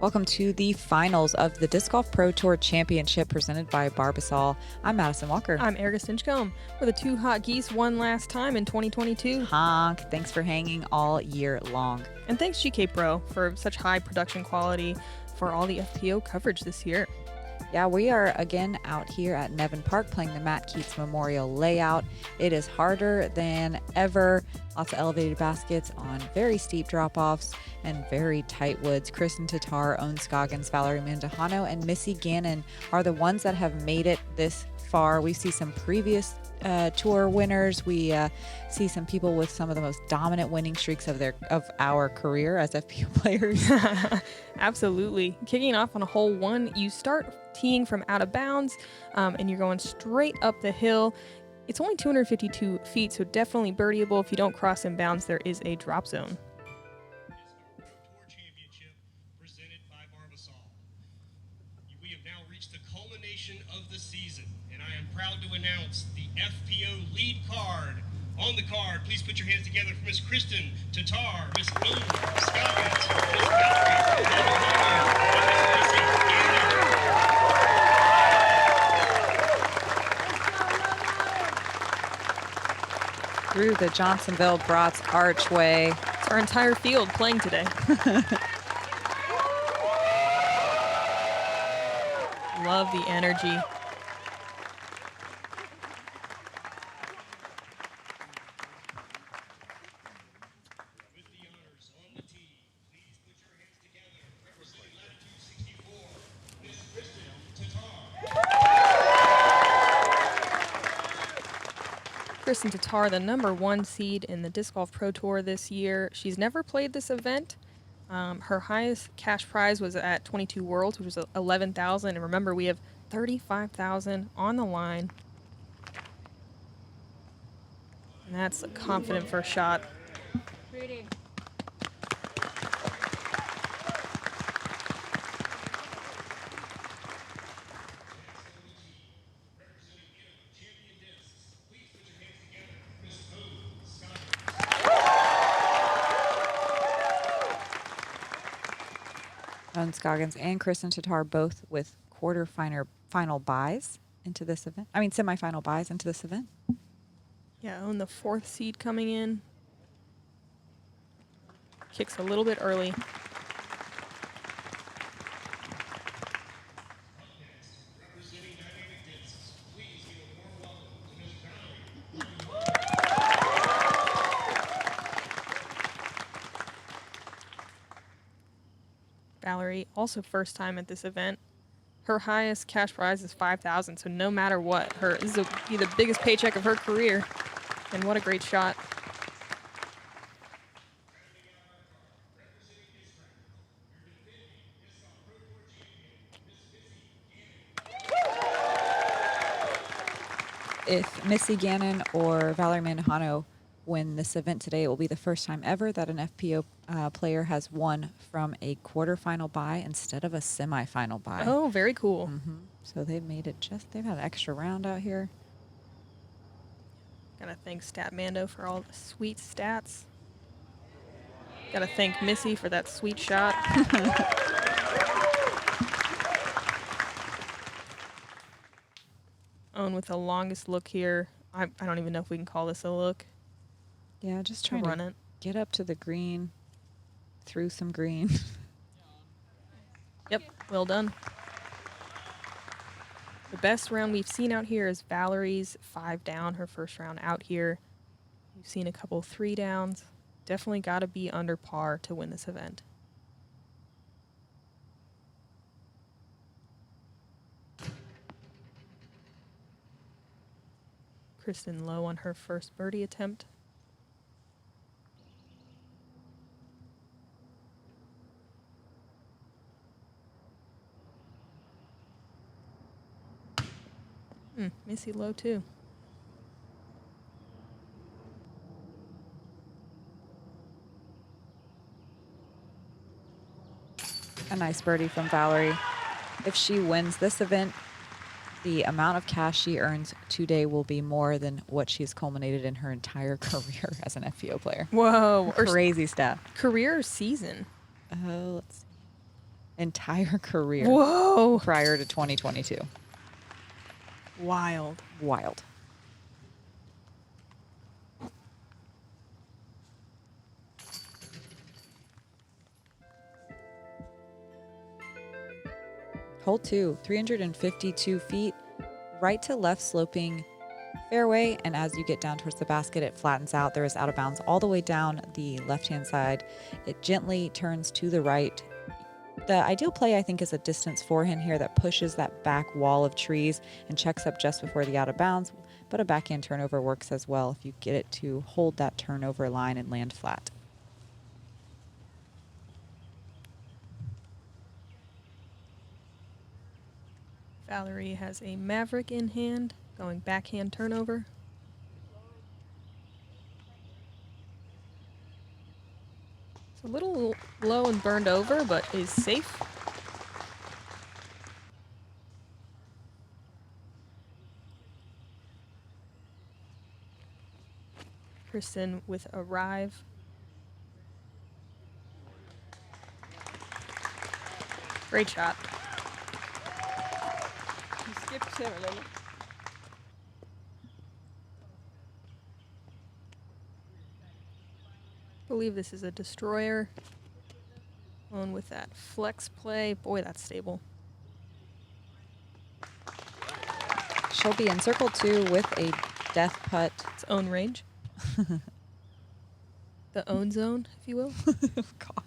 Welcome to the finals of the Disc Golf Pro Tour Championship presented by Barbasol. I'm Madison Walker. I'm Erika Stinchcomb. We're the two Hot Geese won last time in 2022. Honk. Thanks for hanging all year long. And thanks GK Pro for such high production quality for all the FPO coverage this year. Yeah, we are again out here at Nevin Park playing the Matt Keats Memorial layout. It is harder than ever. Lots of elevated baskets on very steep drop-offs and very tight woods. Kristin Tattar, Ohn Scoggins, Valerie Mandujano, and Missy Gannon are the ones that have made it this far. We see some previous tour winners. We see some people with some of the most dominant winning streaks of our career as FPO players. Absolutely. Kicking off on a hole one, you start teeing from out of bounds, and you're going straight up the hill. It's only 252 feet, so definitely birdieable. If you don't cross in bounds, there is a drop zone. Tour Championship presented by Barbasol. We have now reached the culmination of the season, and I am proud to announce the FPO lead card. On the card, please put your hands together for Miss Kristin Tattar, Miss Ohn Scoggins, Miss Valerie Mandujano, and Miss Missy Gannon. Through the Johnsonville Brats Archway. It's our entire field playing today. Love the energy. With the honors on the tee, please put your hands together, representing latitude 64, Miss Kristin Tattar. Kristin Tattar, the #1 seed in the Disc Golf Pro Tour this year. She's never played this event. Her highest cash prize was at 22 Worlds, which was $11,000. And remember, we have $35,000 on the line. And that's a confident first shot. Pretty. Ohn Scoggins and Kristin Tattar both with final buys into this event. Semi-final buys into this event. Yeah, on the 4th seed coming in. Kicks a little bit early. Representing Dynamic Discs, please give a warm welcome to Miss Valerie. Valerie, also first time at this event. Her highest cash prize is $5,000, so no matter what, this will be the biggest paycheck of her career. And what a great shot. If Missy Gannon or Valerie Mandujano win this event today, it will be the first time ever that an FPO player has won from a quarterfinal bye instead of a semifinal bye. Oh, very cool. So they've made it they've had an extra round out here. Gotta thank Statmando for all the sweet stats. Gotta thank Missy for that sweet shot. Ohn with the longest look here. I don't even know if we can call this a look. Yeah, just trying run to it. get up to the green, through some green. Yep, well done. The best round we've seen out here is Valerie's 5 down, her first round out here. We've seen a couple 3 downs. Definitely got to be under par to win this event. Kristin low on her first birdie attempt. Missy low too. A nice birdie from Valerie. If she wins this event, the amount of cash she earns today will be more than what she's culminated in her entire career as an FPO player. Whoa. Crazy stuff. Career or season? Let's see. entire career Whoa. prior to 2022. Wild. Wild. Hole 2, 352 feet, right to left sloping fairway, and as you get down towards the basket, it flattens out. There is out of bounds all the way down the left-hand side. It gently turns to the right. The ideal play, I think, is a distance forehand here that pushes that back wall of trees and checks up just before the out of bounds, but a backhand turnover works as well if you get it to hold that turnover line and land flat. Valerie has a Maverick in hand, going backhand turnover. It's a little low and burned over, but is safe. Kristin with a Rive. Great shot. You skipped him, remember? I believe this is a destroyer. Ohn with that flex play. Boy, that's stable. She'll be in circle 2 with a death putt. It's Ohn range. The Ohn zone, if you will. God,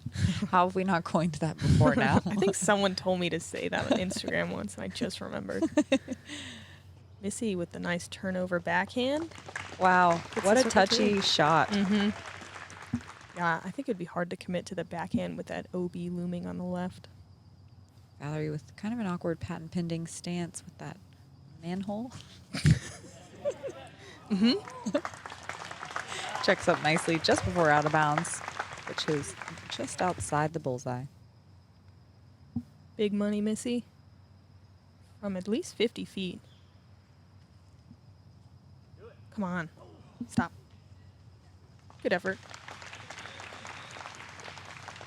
how have we not coined that before now? I think someone told me to say that on Instagram once, and I just remembered. Missy with the nice turnover backhand. Wow, Gets what the a circle touchy two. shot. Mm-hmm. Yeah, I think it'd be hard to commit to the backhand with that OB looming on the left. Valerie with kind of an awkward patent pending stance with that manhole. Mm-hmm. Checks up nicely just before out of bounds, which is just outside the bullseye. Big money, Missy. From at least 50 feet. Come on. Stop. Good effort.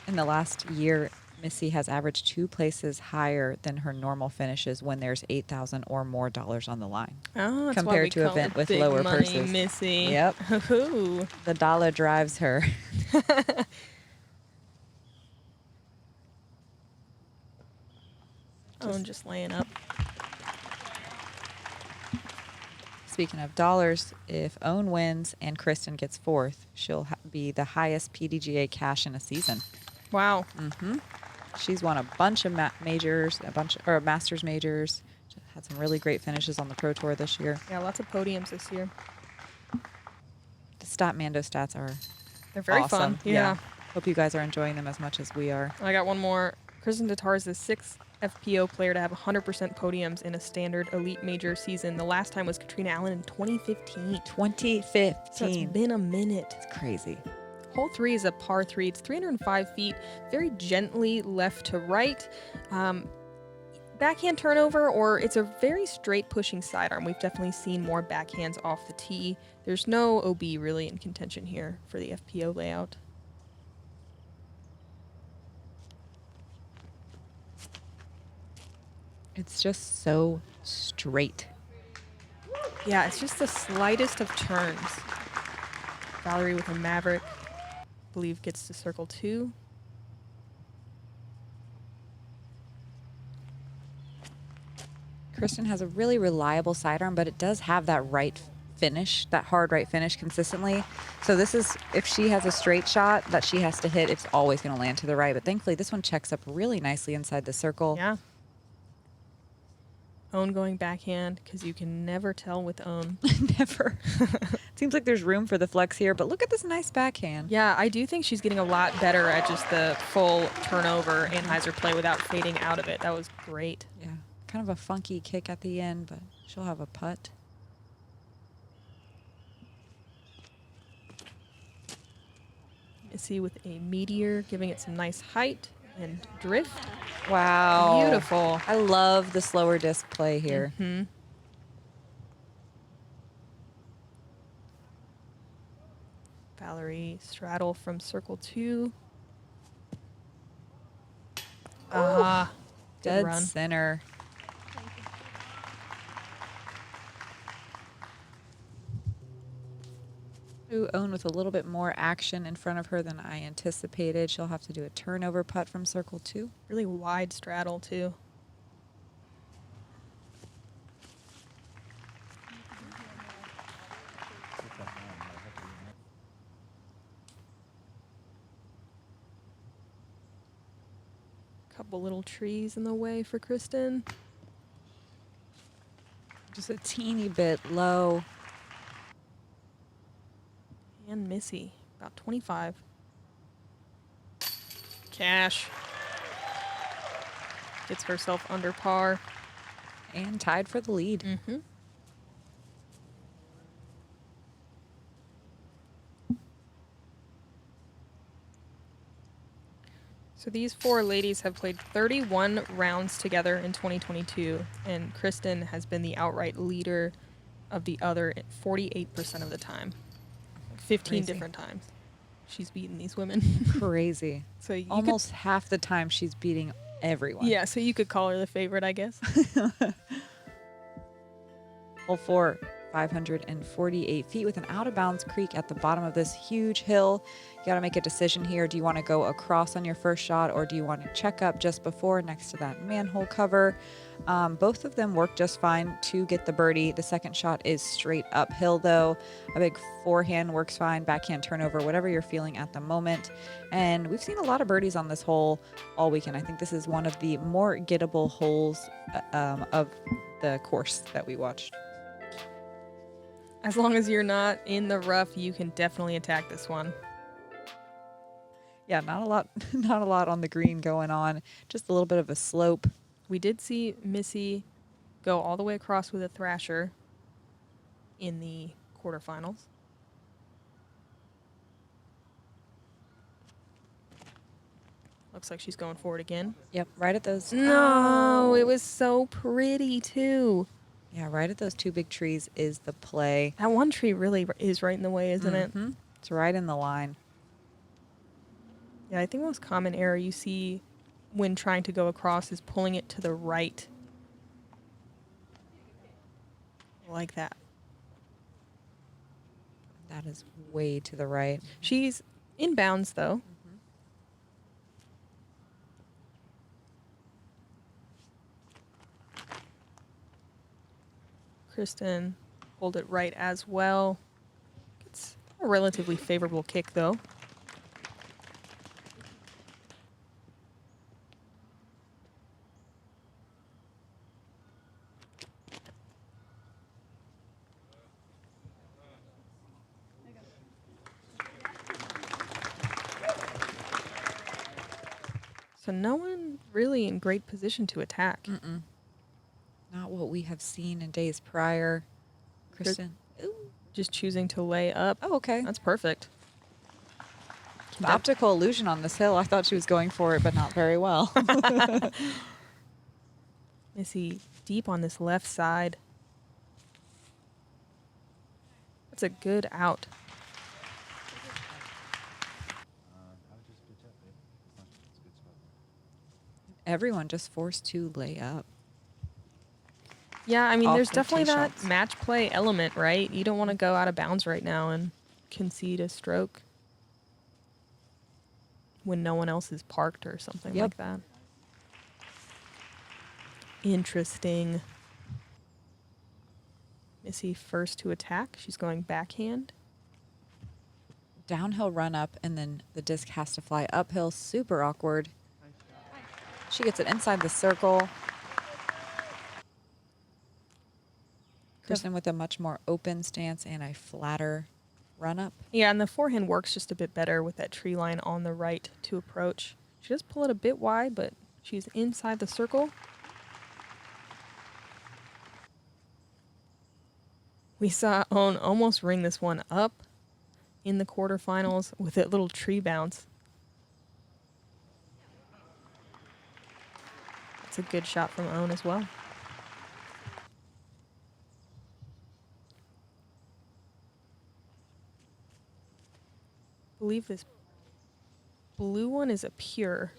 In the last year, Missy has averaged 2 places higher than her normal finishes when there's $8,000 or more on the line. Oh, that's Compared why we to call event her with Big lower money purses. Missy. Yep. Ooh. The dollar drives her. Ohn just laying up. Speaking of dollars, if Ohn wins and Kristin gets 4th, she'll be the highest PDGA cash in a season. Wow. Mm-hmm. She's won a bunch of majors, Masters majors. She had some really great finishes on the Pro Tour this year. Yeah, lots of podiums this year. The Statmando stats are They're very awesome. fun. Yeah. Hope you guys are enjoying them as much as we are. I got one more. Kristin Tattar is the 6th FPO player to have 100% podiums in a standard elite major season. The last time was Katrina Allen in 2015. 2015. So it's been a minute. It's crazy. Hole 3 is a par 3. It's 305 feet, very gently left to right. Backhand turnover, or it's a very straight pushing sidearm. We've definitely seen more backhands off the tee. There's no OB really in contention here for the FPO layout. It's just so straight. Yeah, it's just the slightest of turns. Valerie with a Maverick, I believe, gets to circle 2. Kristin has a really reliable sidearm, but it does have that right finish, that hard right finish consistently. So this is, if she has a straight shot that she has to hit, it's always going to land to the right. But thankfully, this one checks up really nicely inside the circle. Yeah. Ohn going backhand, because you can never tell with Ohn. Never. Seems like there's room for the flex here, but look at this nice backhand. Yeah, I do think she's getting a lot better at just the full turnover Anheuser play without fading out of it. That was great. Yeah, kind of a funky kick at the end, but she'll have a putt. Missy with a Meteor, giving it some nice height and drift. Wow. Beautiful. I love the slower disc play here. Mm-hmm. Valerie straddle from circle 2. Good Dead run. center. Ooh, Ohn with a little bit more action in front of her than I anticipated. She'll have to do a turnover putt from circle 2. Really wide straddle, too. Couple little trees in the way for Kristin. Just a teeny bit low. And Missy, about 25. Cash. Gets herself under par. And tied for the lead. Mm-hmm. So these 4 ladies have played 31 rounds together in 2022, and Kristin has been the outright leader of the other 48% of the time. 15 Crazy. different times she's beaten these women. Crazy. So you Almost half the time she's beating everyone. Yeah, so you could call her the favorite, I guess. Hole 4, 548 feet with an out-of-bounds creek at the bottom of this huge hill. You got to make a decision here. Do you want to go across on your first shot, or do you want to check up just before next to that manhole cover? Both of them work just fine to get the birdie. The second shot is straight uphill, though. A big forehand works fine, backhand turnover, whatever you're feeling at the moment. And we've seen a lot of birdies on this hole all weekend. I think this is one of the more gettable holes of the course that we watched. As long as you're not in the rough, you can definitely attack this one. Yeah, not a lot on the green going on. Just a little bit of a slope. We did see Missy go all the way across with a thrasher in the quarterfinals. Looks like she's going for it again. Yep, right at those. No, it was so pretty too. Yeah, right at those 2 big trees is the play. That one tree really is right in the way, isn't it? It's right in the line. Yeah, I think the most common error you see when trying to go across is pulling it to the right. Like that. That is way to the right. She's in bounds, though. Kristin pulled it right as well. It's a relatively favorable kick, though. So no one really in great position to attack. Not what we have seen in days prior. Kristin. Ooh. Just choosing to lay up. Oh, okay. That's perfect. The optical illusion on this hill. I thought she was going for it, but not very well. Missy deep on this left side. That's a good out. Everyone just forced to lay up. Yeah, I mean, Off there's the definitely tee that shots. match play element, right? You don't want to go out of bounds right now and concede a stroke when no one else is parked or something like that. Interesting. Missy first to attack. She's going backhand. Downhill run up, and then the disc has to fly uphill. Super awkward. She gets it inside the circle. Kristin with a much more open stance and a flatter run up. Yeah, and the forehand works just a bit better with that tree line on the right to approach. She does pull it a bit wide, but she's inside the circle. We saw Ohn almost ring this one up in the quarterfinals with that little tree bounce. It's a good shot from Ohn as well. I believe this blue one is a pure,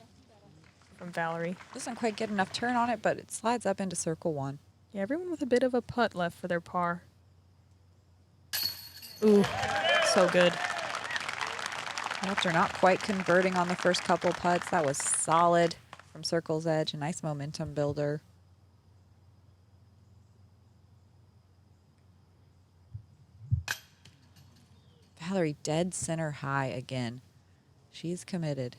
if from Valerie. Doesn't quite get enough turn on it, but it slides up into circle 1. Yeah, everyone with a bit of a putt left for their par. Ooh, so good. After not quite converting on the first couple putts, that was solid from circle's edge. A nice momentum builder. Valerie dead center high again. She's committed.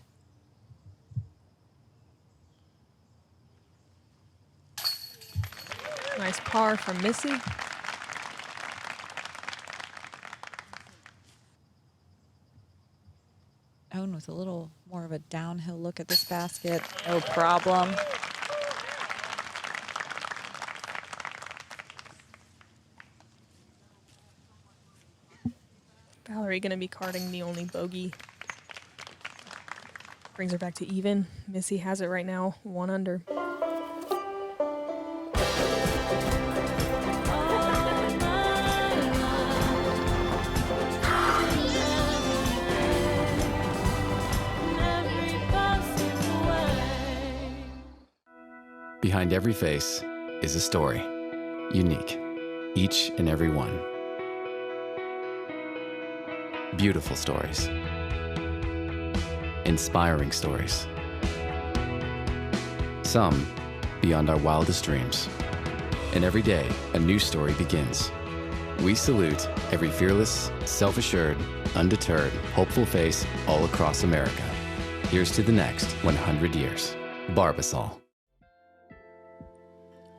Nice par from Missy. Ohn with a little more of a downhill look at this basket. No problem. Valerie going to be carding the only bogey. Brings her back to even. Missy has it right now, 1 under. Behind every face is a story, unique, each and every one. Beautiful stories, inspiring stories, some beyond our wildest dreams. And every day, a new story begins. We salute every fearless, self-assured, undeterred, hopeful face all across America. Here's to the next 100 years. Barbasol.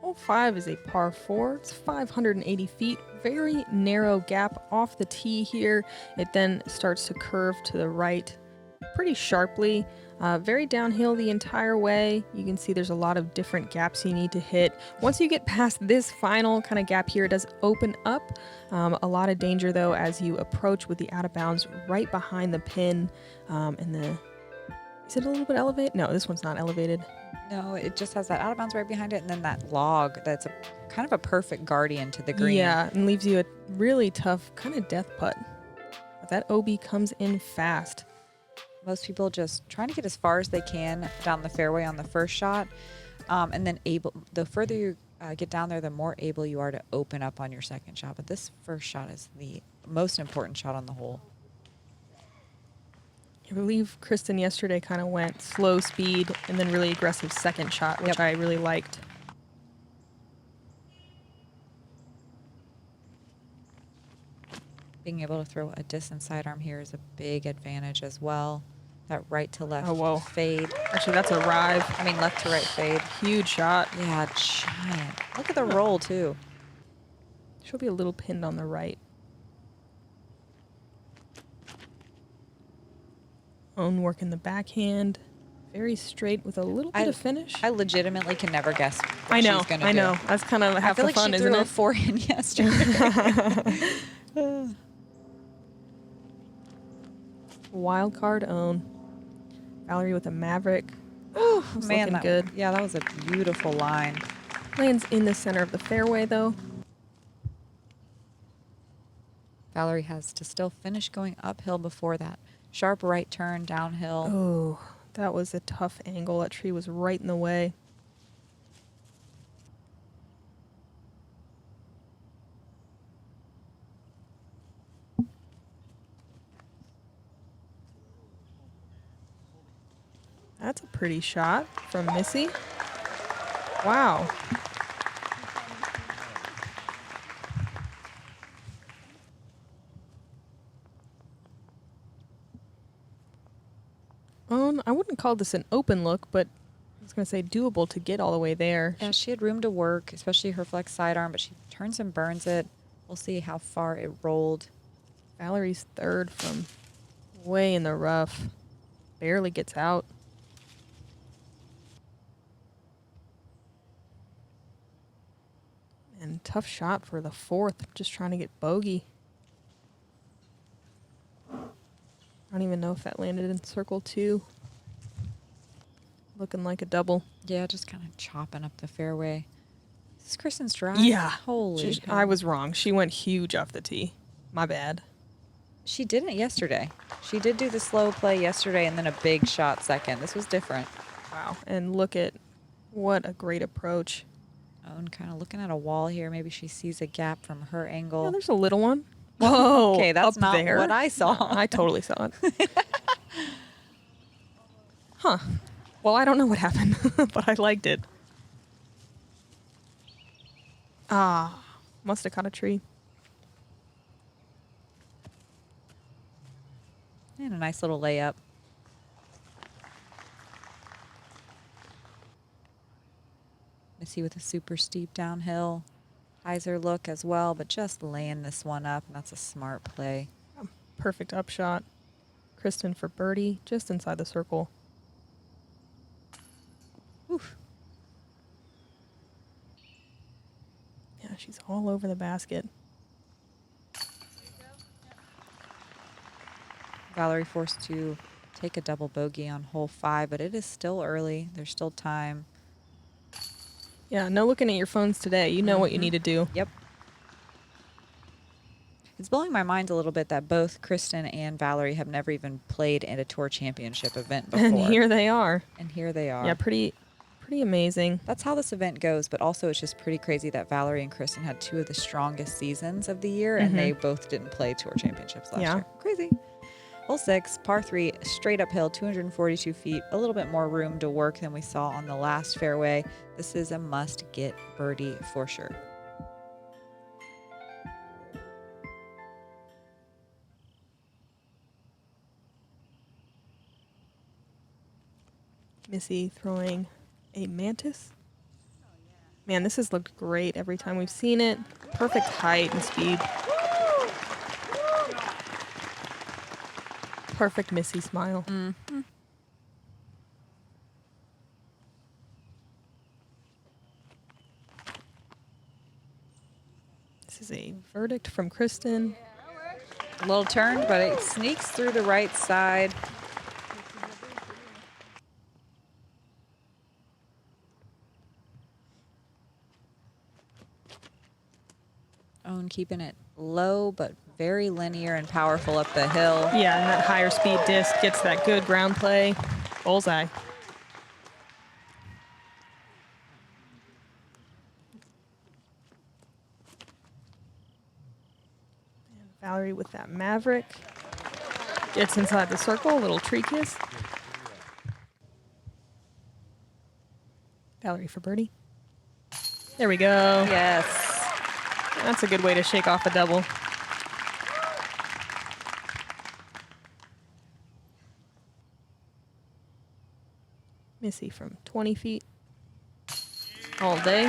Hole 5 is a par 4. It's 580 feet. Very narrow gap off the tee here. It then starts to curve to the right pretty sharply. Very downhill the entire way. You can see there's a lot of different gaps you need to hit. Once you get past this final kind of gap here, it does open up. A lot of danger though as you approach with the out of bounds right behind the pin. Is it a little bit elevated? No, this one's not elevated. No, it just has that out of bounds right behind it, and then that log that's a kind of a perfect guardian to the green. Yeah, and leaves you a really tough kind of death putt. But that OB comes in fast. Most people just trying to get as far as they can down the fairway on the first shot, and then the further you get down there, the more able you are to open up on your second shot. But this first shot is the most important shot on the hole. I believe Kristin yesterday kind of went slow speed and then really aggressive second shot, which I really liked. Being able to throw a distant sidearm here is a big advantage as well. That right to left fade. Actually, that's a rive. I mean, left to right fade. Huge shot. Yeah, giant. Look at the roll, too. She'll be a little pinned on the right. Ohn working the backhand. Very straight with a little bit of finish. I legitimately can never guess what I know, she's going to do. I know. That's kind of half the fun, isn't it? I feel like she threw a 4 in yesterday. Wild card Ohn. Valerie with a Maverick. Oh, man, that, good. Yeah, that was a beautiful line. Lands in the center of the fairway, though. Valerie has to still finish going uphill before that sharp right turn downhill. Oh, that was a tough angle. That tree was right in the way. That's a pretty shot from Missy. Wow. I wouldn't call this an open look, but I was going to say doable to get all the way there. Yeah, she had room to work, especially her flex sidearm, but she turns and burns it. We'll see how far it rolled. Valerie's third from way in the rough. Barely gets out. And tough shot for the fourth. Just trying to get bogey. I don't even know if that landed in circle 2. Looking like a double. Yeah, just kind of chopping up the fairway. This is Kristin's drive? Yeah. Holy cow. I was wrong. She went huge off the tee. My bad. She didn't yesterday. She did do the slow play yesterday and then a big shot second. This was different. Wow. And look at what a great approach. Ohn kind of looking at a wall here. Maybe she sees a gap from her angle. Yeah, there's a little one. Whoa. Okay, that's up not there. what I saw. No, I totally saw it. Huh. Well, I don't know what happened, but I liked it. Ah, must have caught a tree. And a nice little layup. Missy with a super steep downhill. Heiser look as well, but just laying this one up, and that's a smart play. Perfect upshot. Kristin for birdie, just inside the circle. Oof. Yeah, she's all over the basket. Valerie forced to take a double bogey on hole 5, but it is still early. There's still time. Yeah, no looking at your phones today. You know what you need to do. Yep. It's blowing my mind a little bit that both Kristin and Valerie have never even played in a tour championship event before. And here they are. And here they are. Yeah, pretty amazing. That's how this event goes, but also it's just pretty crazy that Valerie and Kristin had 2 of the strongest seasons of the year, and they both didn't play tour championships last year. Crazy. Hole 6, par 3, straight uphill, 242 feet, a little bit more room to work than we saw on the last fairway. This is a must-get birdie for sure. Missy throwing a mantis. Man, this has looked great every time we've seen it. Perfect height and speed. Perfect Missy smile. Mm-hmm. This is a verdict from Kristin. A little turned, but it sneaks through the right side. Ohn keeping it low, but very linear and powerful up the hill. Yeah, and that higher speed disc gets that good ground play. Bullseye. And Valerie with that Maverick. Gets inside the circle, a little tree kiss. Valerie for birdie. There we go. Yes. That's a good way to shake off a double. Missy from 20 feet all day.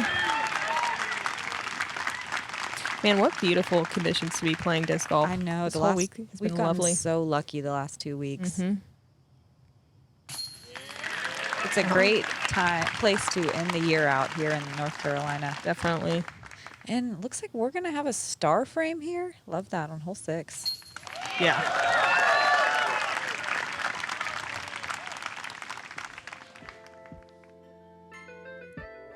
Man, what beautiful conditions to be playing disc golf. I know. This The whole last week has we've been gotten lovely. so lucky the last 2 weeks. Mhm. It's a great place to end the year out here in North Carolina. Definitely. And looks like we're going to have a star frame here. Love that on hole 6. Yeah.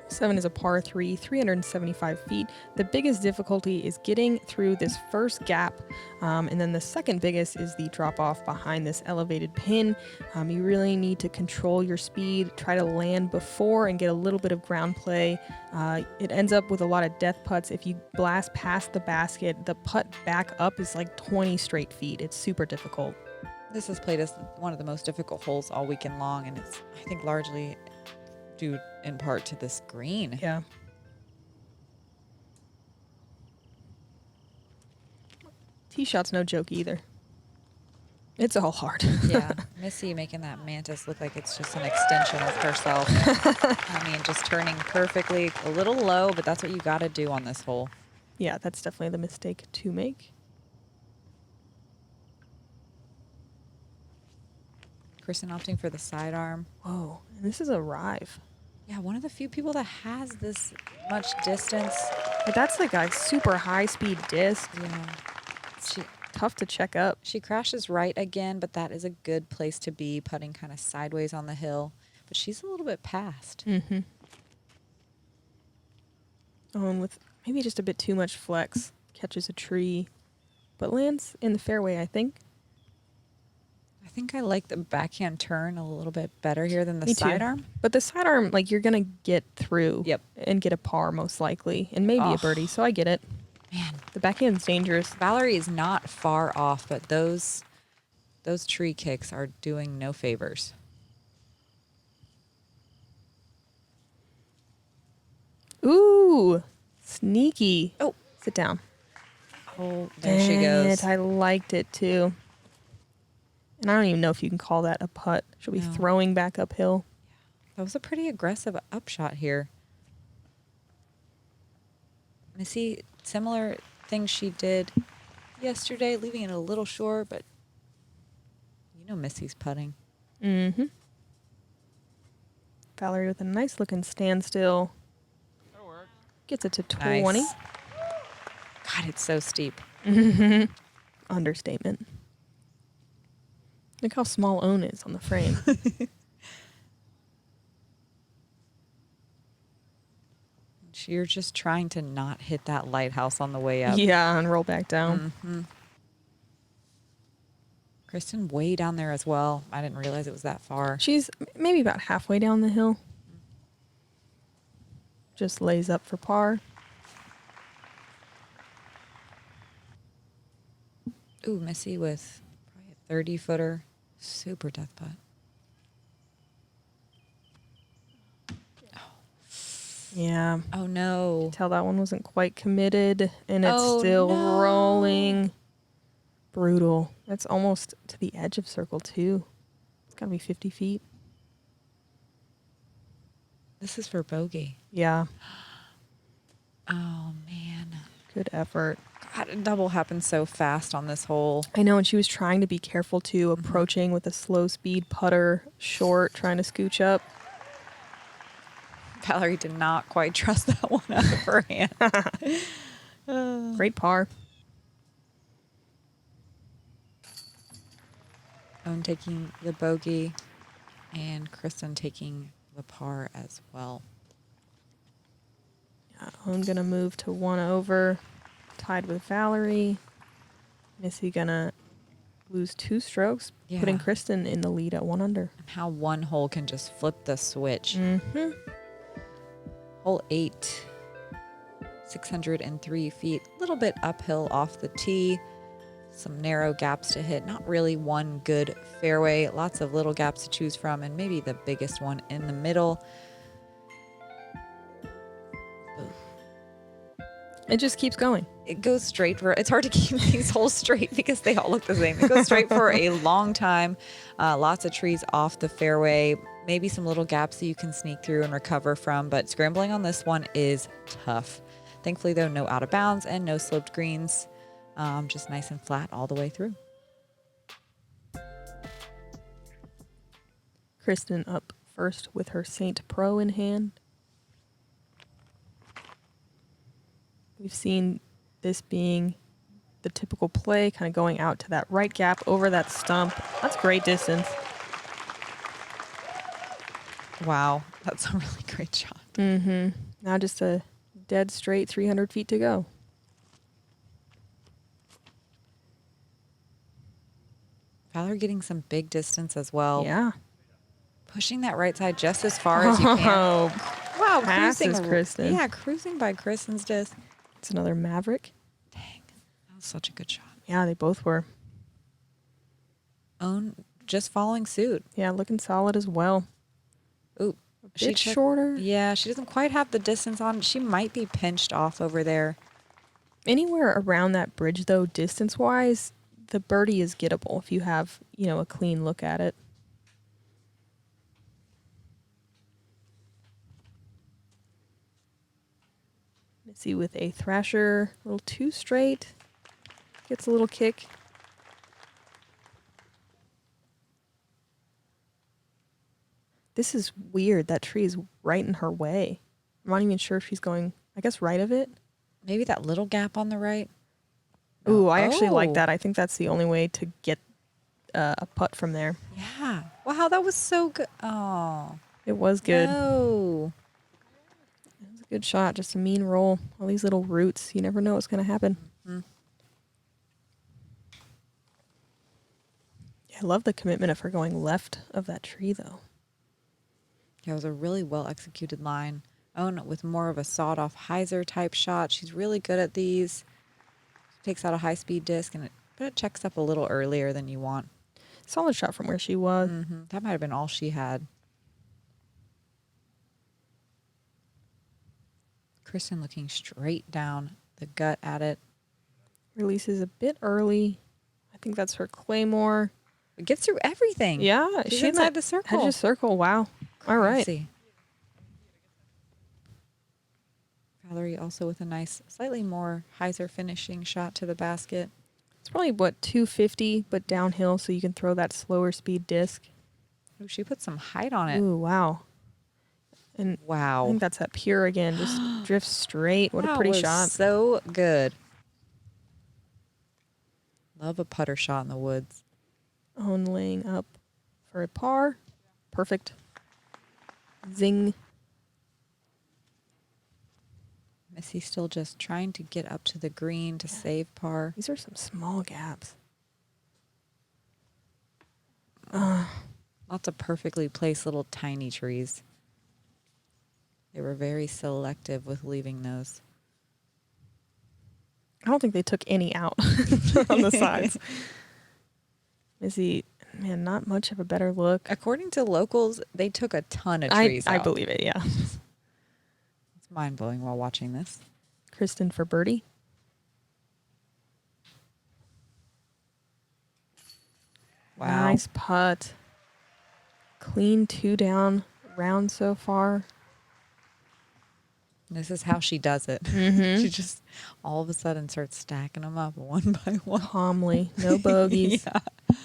Seven is a par 3, 375 feet. The biggest difficulty is getting through this first gap, and then the second biggest is the drop off behind this elevated pin. You really need to control your speed, try to land before and get a little bit of ground play. It ends up with a lot of death putts. If you blast past the basket, the putt back up is like 20 straight feet. It's super difficult. This is played as one of the most difficult holes all weekend long, and it's, I think, largely due in part to this green. Yeah. Tee shot's no joke either. It's all hard. Yeah. Missy making that mantis look like it's just an extension of herself. I mean, just turning perfectly, a little low, but that's what you got to do on this hole. Yeah, that's definitely the mistake to make. Kristin opting for the sidearm. Whoa, and this is a rive. Yeah, one of the few people that has this much distance. But that's like a super high speed disc. Yeah. Tough to check up. She crashes right again, but that is a good place to be, putting kind of sideways on the hill. But she's a little bit past. Mm-hmm. Oh, and with maybe just a bit too much flex. Catches a tree, but lands in the fairway, I think. I think I like the backhand turn a little bit better here than the Me too. sidearm. But the sidearm, like, you're going to get through Yep. and get a par most likely, and maybe a birdie, so I get it. Man, The backhand's dangerous. Valerie is not far off, but those tree kicks are doing no favors. Ooh, sneaky. Oh. Sit down. Oh, there she goes. I liked it, too. And I don't even know if you can call that a putt. She'll be No. throwing back uphill. That was a pretty aggressive upshot here. Missy, similar thing she did yesterday, leaving it a little short, but you know Missy's putting. Mm-hmm. Valerie with a nice looking standstill. Gets it to 20. Nice. God, it's so steep. Understatement. Look how small Ohn is on the frame. You're just trying to not hit that lighthouse on the way up. Yeah, and roll back down. Mm-hmm. Kristin way down there as well. I didn't realize it was that far. She's maybe about halfway down the hill. Just lays up for par. Ooh, Missy with probably a 30-footer. Super death putt. Yeah. Oh, no. Tell that one wasn't quite committed, and it's Oh, still no. rolling. Brutal. That's almost to the edge of circle 2. It's got to be 50 feet. This is for bogey. Yeah. Oh, man. Good effort. God, a double happened so fast on this hole. I know, and she was trying to be careful, too, approaching with a slow speed putter, short, trying to scooch up. Valerie did not quite trust that one out of her hand. Great par. Ohn taking the bogey and Kristin taking the par as well. Yeah, Ohn going to move to 1 over, tied with Valerie. Missy going to lose 2 strokes, Yeah. putting Kristin in the lead at 1 under. And how one hole can just flip the switch. Mm-hmm. Hole 8, 603 feet, a little bit uphill off the tee. Some narrow gaps to hit. Not really one good fairway. Lots of little gaps to choose from, and maybe the biggest one in the middle. It just keeps going. It goes straight for, it's hard to keep these holes straight because they all look the same. It goes straight for a long time. Lots of trees off the fairway. Maybe some little gaps that you can sneak through and recover from, but scrambling on this one is tough. Thankfully, though, no out of bounds and no sloped greens. Just nice and flat all the way through. Kristin up first with her Saint Pro in hand. We've seen this being the typical play, kind of going out to that right gap over that stump. That's great distance. Wow, that's a really great shot. Mm-hmm. Now just a dead straight 300 feet to go. Valerie getting some big distance as well. Yeah. Pushing that right side just as far as you can. Oh, Wow, passes cruising. Kristin. Yeah, cruising by Kristin's disc. it's another Maverick. Dang, that was such a good shot. Yeah, they both were. Ohn just following suit. Yeah, looking solid as well. Ooh, A bit shorter. Yeah, she doesn't quite have the distance on. She might be pinched off over there. Anywhere around that bridge, though, distance-wise, the birdie is gettable if you have, a clean look at it. Missy with a thrasher, a little too straight. Gets a little kick. This is weird. That tree is right in her way. I'm not even sure if she's going, I guess, right of it. Maybe that little gap on the right. Ooh, I actually Oh. like that. I think that's the only way to get a putt from there. Yeah. Wow, that was so good. Oh. It was good. No. It was a good shot. Just a mean roll. All these little roots. You never know what's going to happen. Mhm. Yeah, I love the commitment of her going left of that tree, though. Yeah, it was a really well-executed line. Ohn with more of a sawed-off hyzer type shot. She's really good at these. She takes out a high-speed disc, but it checks up a little earlier than you want. Solid shot from where she was. That might have been all she had. Kristin looking straight down the gut at it. Releases a bit early. I think that's her claymore. It gets through everything. Yeah, she's inside the circle. Edge of circle. Wow. All right. Crazy. Valerie also with a nice, slightly more hyzer finishing shot to the basket. It's probably, 250, but downhill, so you can throw that slower speed disc. Ooh, she put some height on it. Ooh, wow. And wow. I think that's that pure again. Just drifts straight. What a pretty shot. So good. Love a putter shot in the woods. Ohn laying up for a par. Perfect. Zing. Missy still just trying to get up to the green to save par. These are some small gaps. Lots of perfectly placed little tiny trees. They were very selective with leaving those. I don't think they took any out on the sides. Missy, man, not much of a better look. According to locals, they took a ton of trees out. I believe it, yeah. It's mind-blowing while watching this. Kristin for birdie. Wow. Nice putt. Clean 2 down round so far. This is how she does it. She just all of a sudden starts stacking them up one by one. Calmly. No bogeys. Yeah.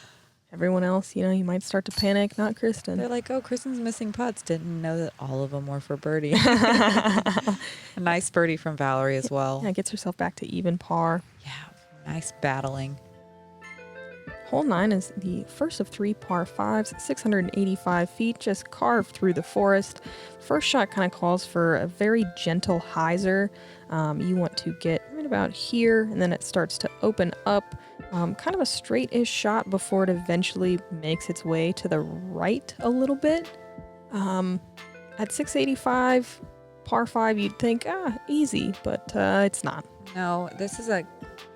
Everyone else, you might start to panic. Not Kristin. They're like, oh, Kristin's missing putts. Didn't know that all of them were for birdie. A nice birdie from Valerie as well. Yeah, gets herself back to even par. Yeah, nice battling. Hole 9 is the first of 3 par 5s, 685 feet, just carved through the forest. First shot kind of calls for a very gentle hyzer. You want to get right about here, and then it starts to open up. Kind of a straight-ish shot before it eventually makes its way to the right a little bit. At 685, par 5, you'd think, easy, but it's not. No, this is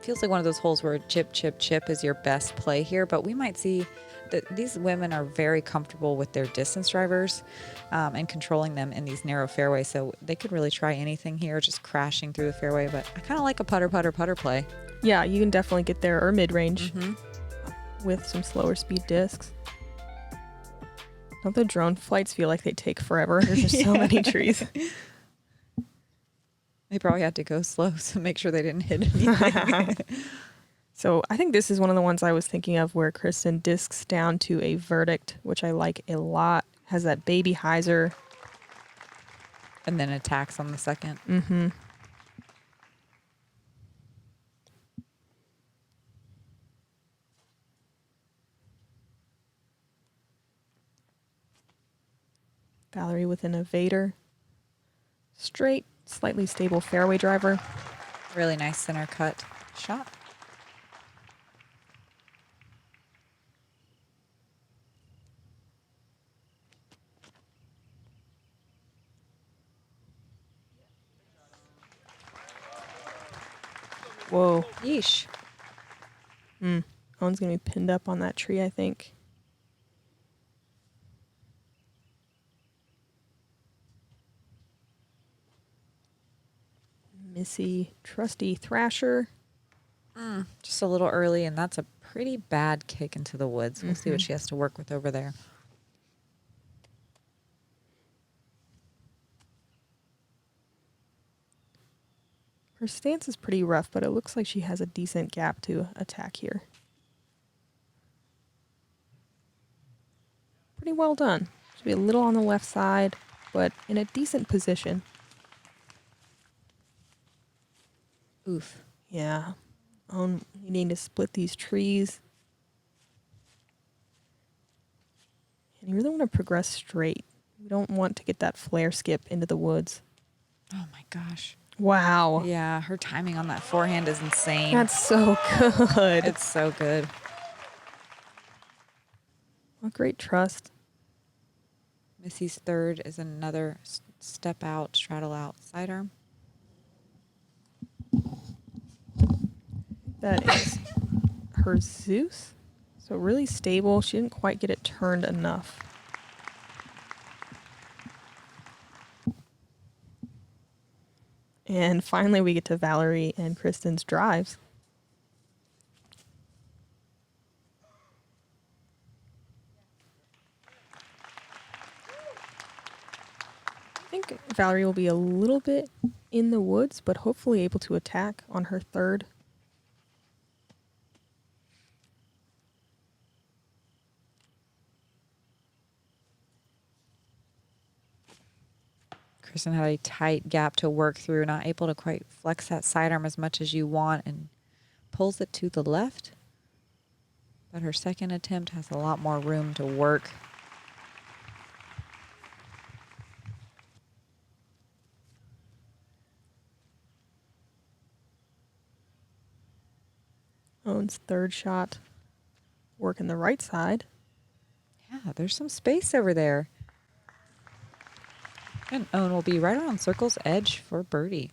feels like one of those holes where chip, chip, chip is your best play here, but we might see that these women are very comfortable with their distance drivers and controlling them in these narrow fairways, so they could really try anything here, just crashing through the fairway, but I kind of like a putter play. Yeah, you can definitely get there, or mid-range with some slower speed discs. Don't the drone flights feel like they take forever? There's just so many trees. They probably had to go slow to make sure they didn't hit anything. So I think this is one of the ones I was thinking of where Kristin discs down to a verdict, which I like a lot. Has that baby hyzer. And then attacks on the second. Valerie with an evader. Straight, slightly stable fairway driver. Really nice center cut shot. Whoa. Yeesh. Owen's going to be pinned up on that tree, I think. Missy, trusty Thrasher. Just a little early, and that's a pretty bad kick into the woods. We'll see what she has to work with over there. Her stance is pretty rough, but it looks like she has a decent gap to attack here. Pretty well done. Should be a little on the left side, but in a decent position. Oof. Yeah. You need to split these trees. And you really want to progress straight. You don't want to get that flare skip into the woods. Oh my gosh. Wow. Yeah, her timing on that forehand is insane. That's so good. It's so good. A great trust. Missy's third is another step out, straddle out sidearm. That is her Zeus. So really stable. She didn't quite get it turned enough. And finally we get to Valerie and Kristin's drives. I think Valerie will be a little bit in the woods, but hopefully able to attack on her third. Kristin had a tight gap to work through, not able to quite flex that sidearm as much as you want, and pulls it to the left. But her second attempt has a lot more room to work. Ohn's third shot, working the right side. Yeah, there's some space over there. And Ohn will be right around circle's edge for birdie.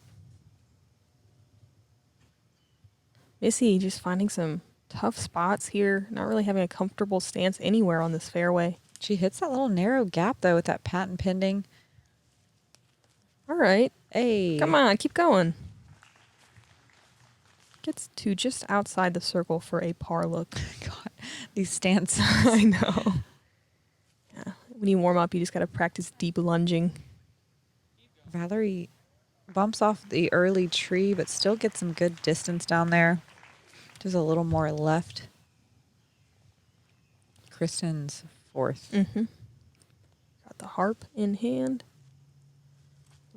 Missy just finding some tough spots here, not really having a comfortable stance anywhere on this fairway. She hits that little narrow gap, though, with that patent pending. All right. Hey. Come on, keep going. Gets to just outside the circle for a par look. God, these stances. I know. Yeah. When you warm up, you just got to practice deep lunging. Valerie bumps off the early tree, but still gets some good distance down there. Just a little more left. Kristin's fourth. Mm-hmm. Got the harp in hand.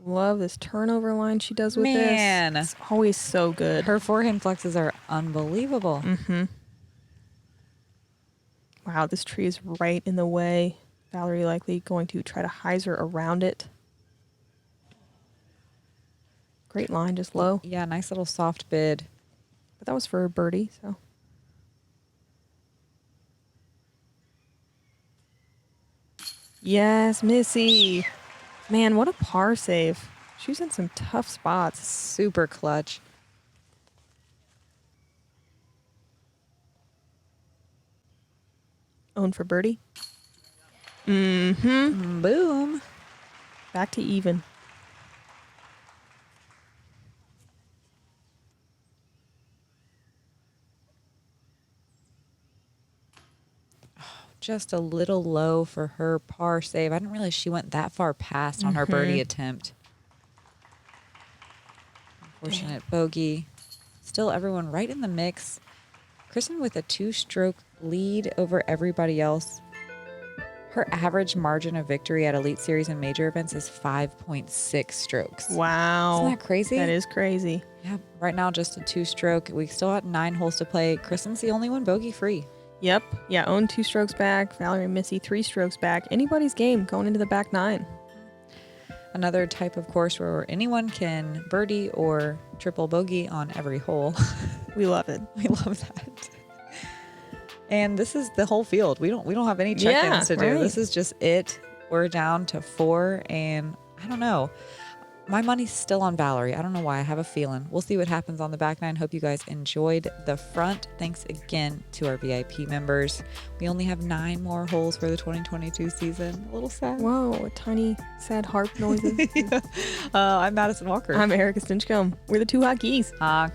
Love this turnover line she does with Man. this. It's always so good. Her forehand flexes are unbelievable. Mm-hmm. Wow, this tree is right in the way. Valerie likely going to try to hyzer around it. Great line, just low. Yeah, nice little soft bid. But that was for a birdie, so. Yes, Missy. Man, what a par save. She was in some tough spots. Super clutch. Ohn for birdie. Mm-hmm. Boom. Back to even. Just a little low for her par save. I didn't realize she went that far past on her birdie attempt. Unfortunate bogey. Still everyone right in the mix. Kristin with a 2-stroke lead over everybody else. Her average margin of victory at Elite Series and major events is 5.6 strokes. Wow. Isn't that crazy? That is crazy. Yeah, right now just a 2-stroke. We still have 9 holes to play. Kristin's the only one bogey free. Yep. Yeah, Ohn 2 strokes back. Valerie and Missy 3 strokes back. Anybody's game going into the back 9. Another type of course where anyone can birdie or triple bogey on every hole. We love it. We love that. And this is the whole field. We don't have any check-ins to do. Right. This is just it. We're down to 4, and I don't know. My money's still on Valerie. I don't know why. I have a feeling. We'll see what happens on the back 9. Hope you guys enjoyed the front. Thanks again to our VIP members. We only have 9 more holes for the 2022 season. A little sad. Whoa, a tiny, sad harp noises. I'm Madison Walker. I'm Erika Stinchcomb. We're the 2 Hot Geese. Honk.